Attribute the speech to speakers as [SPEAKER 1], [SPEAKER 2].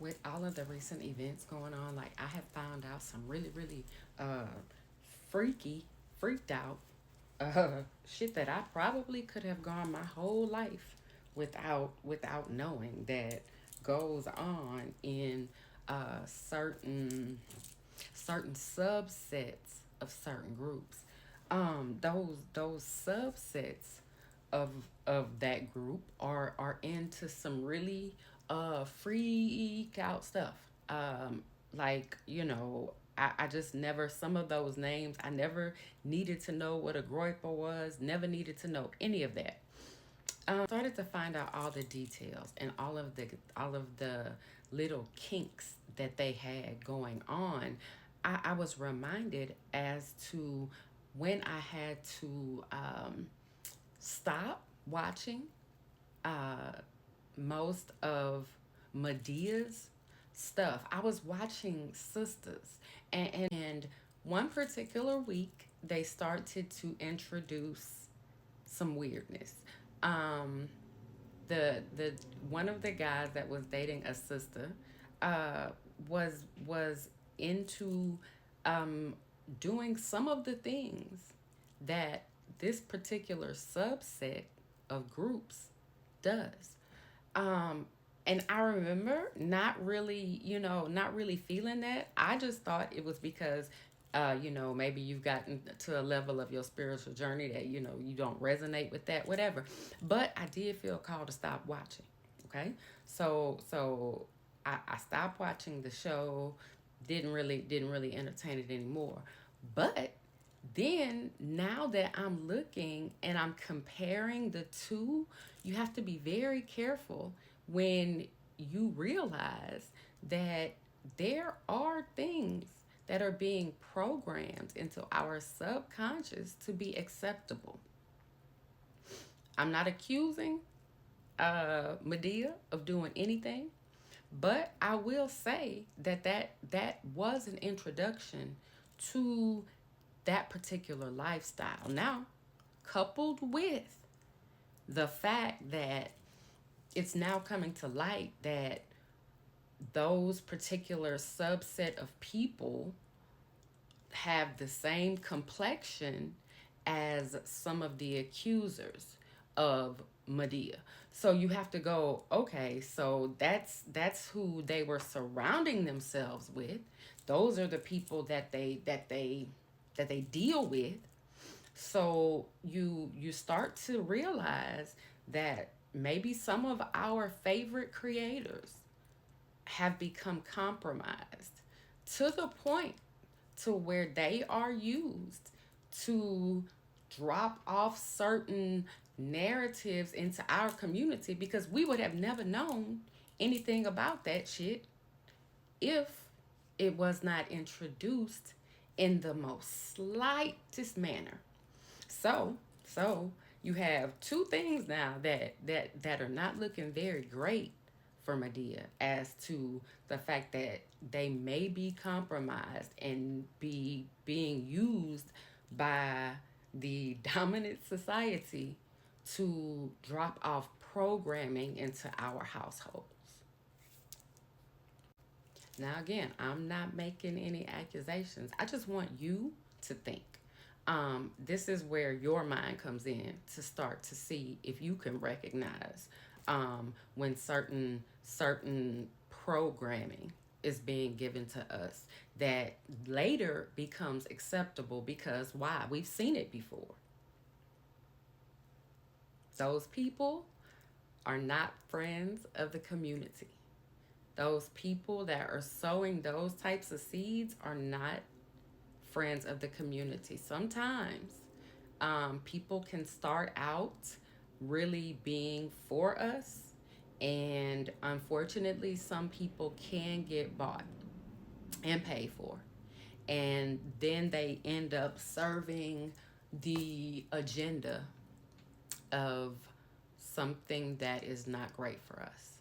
[SPEAKER 1] With all of the recent events going on, like I have found out some really, really uh, freaky, freaked out shit that I probably could have gone my whole life without knowing that goes on in certain subsets of certain groups. Those subsets of that group are into some really freak out stuff. Like I just never, some of those names I never needed to know what a groiper was. Never needed to know any of that. Started to find out all the details and all of the little kinks that they had going on. I was reminded as to when I had to stop watching uh, most of Medea's stuff. I was watching Sisters, and one particular week they started to introduce some weirdness. Um, the one of the guys that was dating a sister uh, was into um, doing some of the things that this particular subset of groups does. Um, and I remember not really, not really feeling that. I just thought it was because, maybe you've gotten to a level of your spiritual journey that, you don't resonate with that, whatever. But I did feel called to stop watching. Okay. So I stopped watching the show, didn't really entertain it anymore. But then now that I'm looking and I'm comparing the two, you have to be very careful when you realize that there are things that are being programmed into our subconscious to be acceptable. I'm not accusing Medea of doing anything, but I will say that was an introduction to that particular lifestyle. Now, coupled with the fact that it's now coming to light that those particular subset of people have the same complexion as some of the accusers of Medea. So you have to go, okay, so that's who they were surrounding themselves with. Those are the people that they deal with. So you start to realize that maybe some of our favorite creators have become compromised to the point to where they are used to drop off certain narratives into our community because we would have never known anything about that shit if it was not introduced in the most slightest manner. So you have two things now that are not looking very great for Medea as to the fact that they may be compromised and be being used by the dominant society to drop off programming into our households. Now, again, I'm not making any accusations. I just want you to think. This is where your mind comes in to start to see if you can recognize when certain programming is being given to us that later becomes acceptable because why? We've seen it before. Those people are not friends of the community. Those people that are sowing those types of seeds are not friends of the community. Sometimes people can start out really being for us, and unfortunately, some people can get bought and paid for, and then they end up serving the agenda of something that is not great for us.